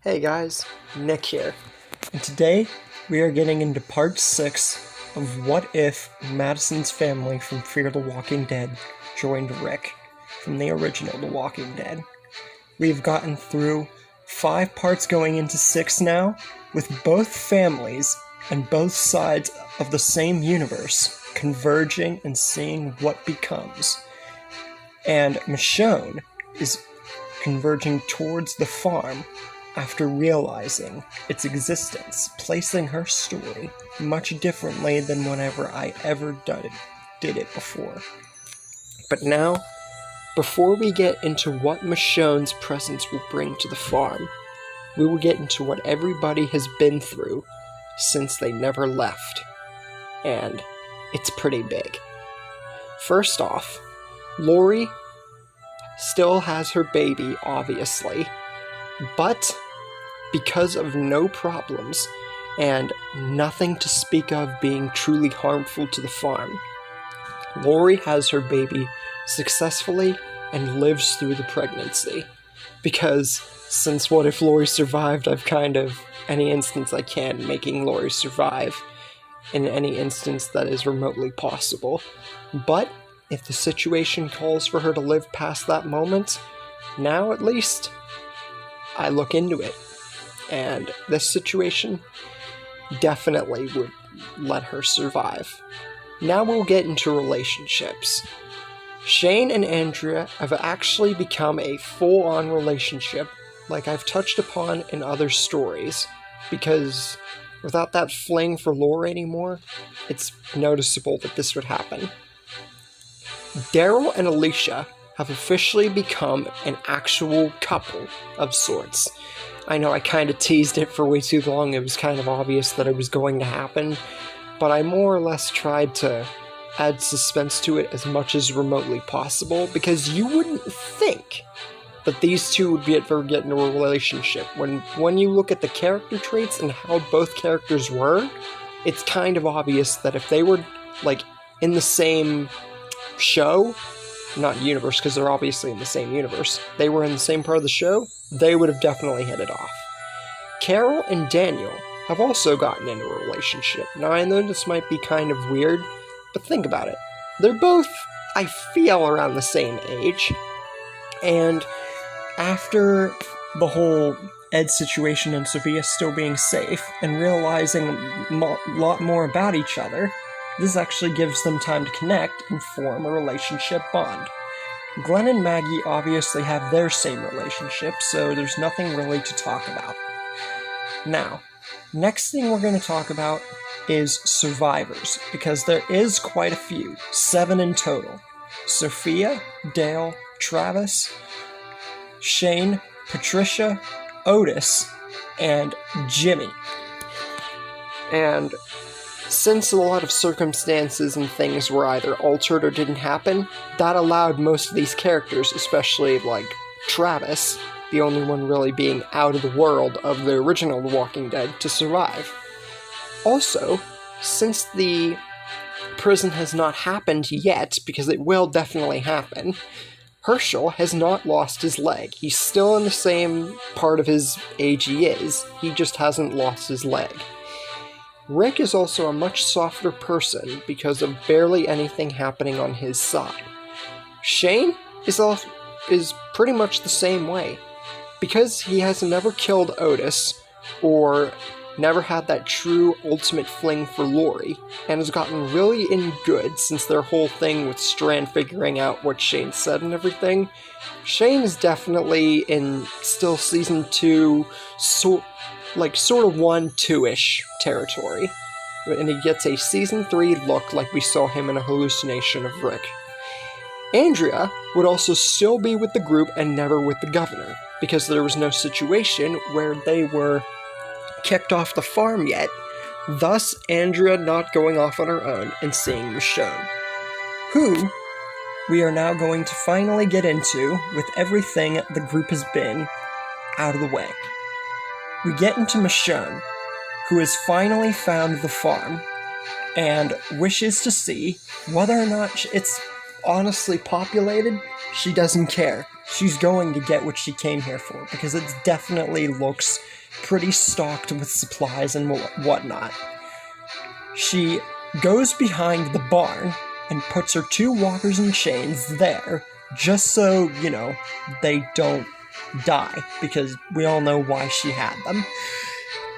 Hey guys, Nick here, and today we are getting into part 6 of What If Madison's family from Fear the Walking Dead joined Rick from the original The Walking Dead. We've gotten through 5 parts going into 6 now, with both families and both sides of the same universe converging and seeing what becomes. And Michonne is converging towards the farm after realizing its existence, placing her story much differently than whenever I ever did it before. But now, before we get into what Michonne's presence will bring to the farm, we will get into what everybody has been through since they never left. And it's pretty big. First off, Lori still has her baby, obviously, but because of no problems and nothing to speak of being truly harmful to the farm, Lori has her baby successfully and lives through the pregnancy. Because since What If Lori survived, I've kind of, any instance I can, making Lori survive in any instance that is remotely possible. But if the situation calls for her to live past that moment, now at least I look into it, and this situation definitely would let her survive. Now we'll get into relationships. Shane and Andrea have actually become a full-on relationship, like I've touched upon in other stories, because without that fling for Laura anymore, it's noticeable that this would happen. Daryl and Alicia have officially become an actual couple of sorts. I know I kind of teased it for way too long. It was kind of obvious that it was going to happen, but I more or less tried to add suspense to it as much as remotely possible, because you wouldn't think that these two would ever get into a relationship. When you look at the character traits and how both characters were, it's kind of obvious that if they were, like, in the same show, not universe, because they're obviously in the same universe, they were in the same part of the show, they would have definitely hit it off. Carol and Daniel have also gotten into a relationship. Now, I know this might be kind of weird, but think about it. They're both, I feel, around the same age, and after the whole Ed situation and Sophia still being safe, and realizing a lot more about each other, this actually gives them time to connect and form a relationship bond. Glenn and Maggie obviously have their same relationship, so there's nothing really to talk about. Now, next thing we're going to talk about is survivors, because there is quite a few, 7 in total. Sophia, Dale, Travis, Shane, Patricia, Otis, and Jimmy. And since a lot of circumstances and things were either altered or didn't happen, that allowed most of these characters, especially like Travis, the only one really being out of the world of the original The Walking Dead, to survive. Also, since the prison has not happened yet, because it will definitely happen, Herschel has not lost his leg. He's still in the same part of his age he is, he just hasn't lost his leg. Rick is also a much softer person because of barely anything happening on his side. Shane is pretty much the same way. Because he has never killed Otis, or never had that true ultimate fling for Lori, and has gotten really in good since their whole thing with Strand figuring out what Shane said and everything, Shane is definitely in still season 2, sort of 1, 2-ish territory. And he gets a season 3 look like we saw him in a hallucination of Rick. Andrea would also still be with the group and never with the governor, because there was no situation where they were kicked off the farm yet, thus Andrea not going off on her own and seeing Michonne, who we are now going to finally get into with everything the group has been out of the way. We get into Michonne, who has finally found the farm and wishes to see whether or not it's honestly populated. She doesn't care. She's going to get what she came here for, because it definitely looks pretty stocked with supplies and whatnot. She goes behind the barn and puts her 2 walkers and chains there, just so, they don't die, because we all know why she had them.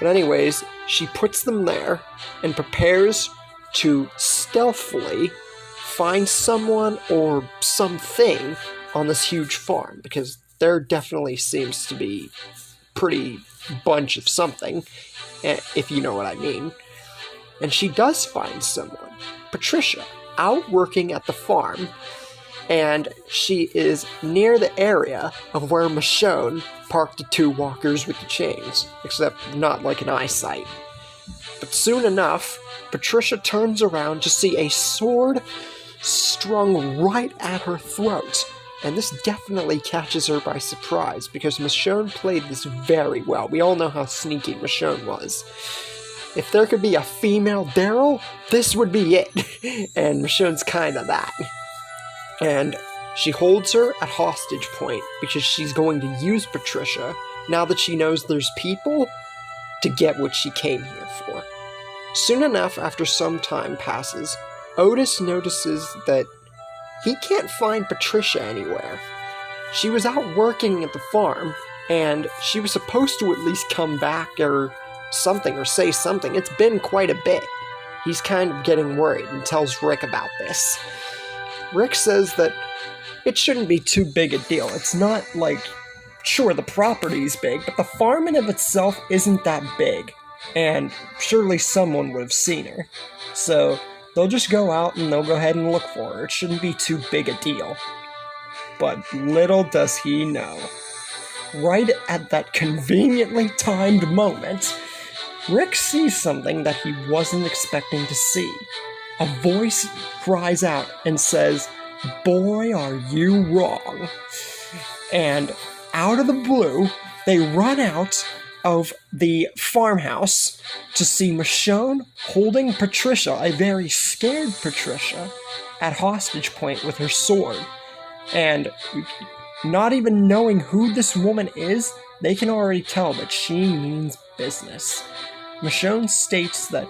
But anyways, she puts them there and prepares to stealthily find someone or something on this huge farm, because there definitely seems to be pretty bunch of something, if you know what I mean. And she does find someone, Patricia, out working at the farm, and she is near the area of where Michonne parked the 2 walkers with the chains, except not like an eyesight. But soon enough, Patricia turns around to see a sword strung right at her throat, and this definitely catches her by surprise, because Michonne played this very well. We all know how sneaky Michonne was. If there could be a female Daryl, this would be it. And Michonne's kind of that. And she holds her at hostage point because she's going to use Patricia, now that she knows there's people, to get what she came here for. Soon enough, after some time passes, Otis notices that he can't find Patricia anywhere. She was out working at the farm, and she was supposed to at least come back or something, or say something. It's been quite a bit. He's kind of getting worried and tells Rick about this. Rick says that it shouldn't be too big a deal. It's not like, sure, the property's big, but the farm in of itself isn't that big, and surely someone would have seen her. So they'll just go out and they'll go ahead and look for her. It shouldn't be too big a deal. But little does he know, right at that conveniently timed moment, Rick sees something that he wasn't expecting to see. A voice cries out and says, "Boy, are you wrong." And out of the blue, they run out of the farmhouse to see Michonne holding Patricia, a very scared Patricia, at hostage point with her sword. And not even knowing who this woman is, they can already tell that she means business. Michonne states that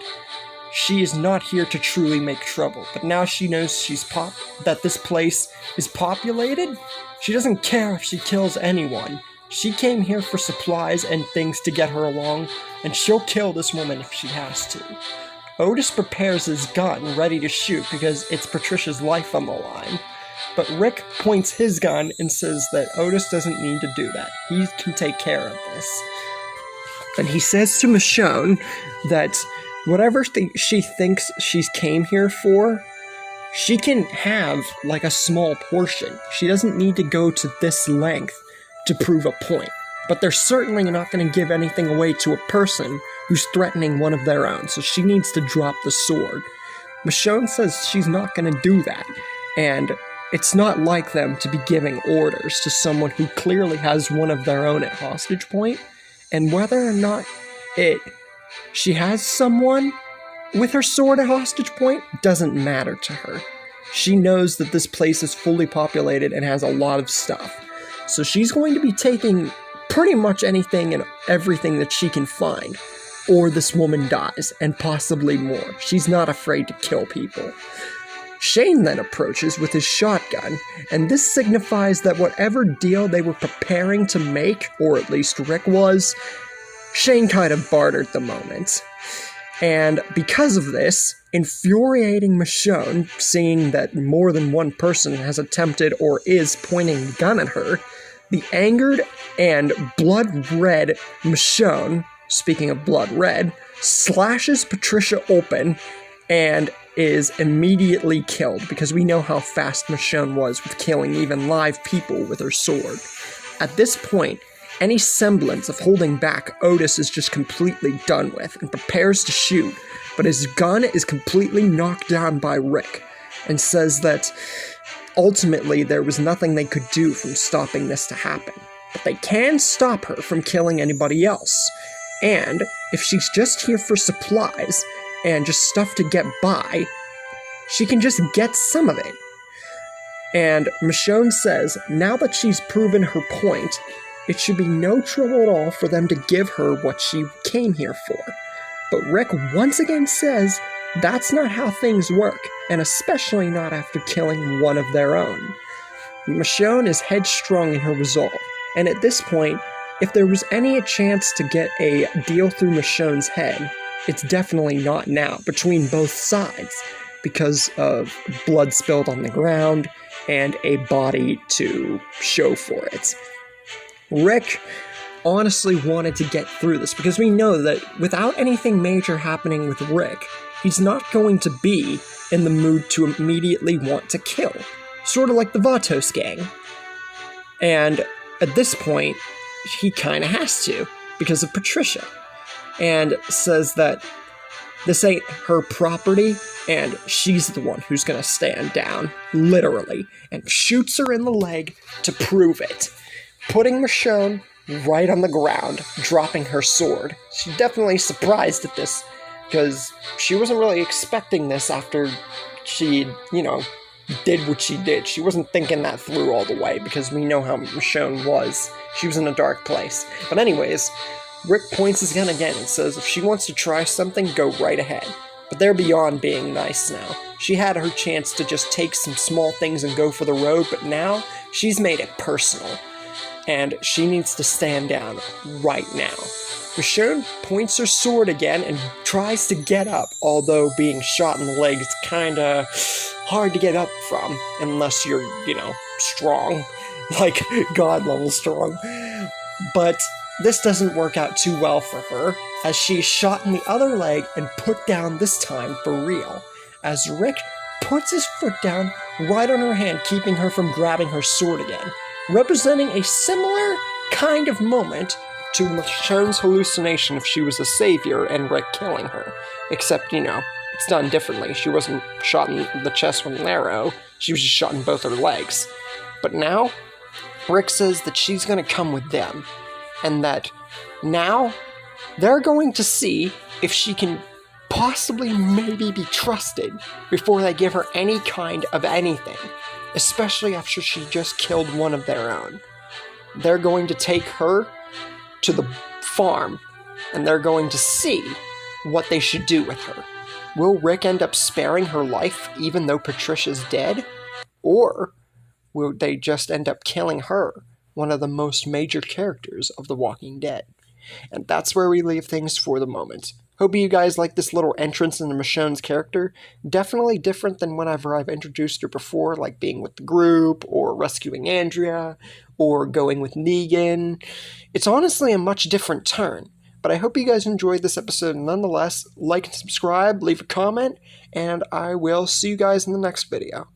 she is not here to truly make trouble, but now she knows that this place is populated. She doesn't care if she kills anyone. She came here for supplies and things to get her along, and she'll kill this woman if she has to. Otis prepares his gun, ready to shoot, because it's Patricia's life on the line. But Rick points his gun and says that Otis doesn't need to do that. He can take care of this. And he says to Michonne that whatever she thinks she's came here for, she can have like a small portion. She doesn't need to go to this length to prove a point. But they're certainly not going to give anything away to a person who's threatening one of their own, so she needs to drop the sword. Michonne says she's not going to do that, and it's not like them to be giving orders to someone who clearly has one of their own at hostage point, and whether or not she has someone with her sword at hostage point doesn't matter to her. She knows that this place is fully populated and has a lot of stuff. So she's going to be taking pretty much anything and everything that she can find, or this woman dies, and possibly more. She's not afraid to kill people. Shane then approaches with his shotgun, and this signifies that whatever deal they were preparing to make, or at least Rick was, Shane kind of bartered the moment. And because of this, infuriating Michonne, seeing that more than one person has attempted or is pointing the gun at her, the angered and blood-red Michonne, speaking of blood red, slashes Patricia open and is immediately killed, because we know how fast Michonne was with killing even live people with her sword. At this point, any semblance of holding back Otis is just completely done with and prepares to shoot, but his gun is completely knocked down by Rick and says that ultimately there was nothing they could do from stopping this to happen, but they can stop her from killing anybody else. And if she's just here for supplies and just stuff to get by, she can just get some of it. And Michonne says, now that she's proven her point, it should be no trouble at all for them to give her what she came here for. But Rick once again says that's not how things work, and especially not after killing one of their own. Michonne is headstrong in her resolve, and at this point, if there was any chance to get a deal through Michonne's head, it's definitely not now, between both sides, because of blood spilled on the ground and a body to show for it. Rick honestly wanted to get through this, because we know that without anything major happening with Rick, he's not going to be in the mood to immediately want to kill. Sort of like the Vatos gang. And at this point, he kind of has to, because of Patricia. And says that this ain't her property, and she's the one who's gonna stand down, literally, and shoots her in the leg to prove it, putting Michonne right on the ground, dropping her sword. She's definitely surprised at this, because she wasn't really expecting this after she, did what she did. She wasn't thinking that through all the way, because we know how Michonne was. She was in a dark place. But anyways, Rick points his gun again and says if she wants to try something, go right ahead. But they're beyond being nice now. She had her chance to just take some small things and go for the road, but now she's made it personal. And she needs to stand down right now. Michonne points her sword again and tries to get up, although being shot in the leg is kinda hard to get up from, unless you're, strong. Like, God-level strong. But this doesn't work out too well for her, as she's shot in the other leg and put down this time for real, as Rick puts his foot down right on her hand, keeping her from grabbing her sword again, representing a similar kind of moment to Michonne's hallucination if she was a savior and Rick killing her. Except, it's done differently. She wasn't shot in the chest with an arrow, she was just shot in both her legs. But now, Rick says that she's gonna come with them, and that now they're going to see if she can possibly maybe be trusted before they give her any kind of anything, especially after she just killed one of their own. They're going to take her to the farm, and they're going to see what they should do with her. Will Rick end up sparing her life even though Patricia's dead? Or will they just end up killing her, one of the most major characters of The Walking Dead? And that's where we leave things for the moment. Hope you guys like this little entrance into Michonne's character. Definitely different than whenever I've introduced her before, like being with the group, or rescuing Andrea, or going with Negan. It's honestly a much different turn. But I hope you guys enjoyed this episode nonetheless. Like and subscribe, leave a comment, and I will see you guys in the next video.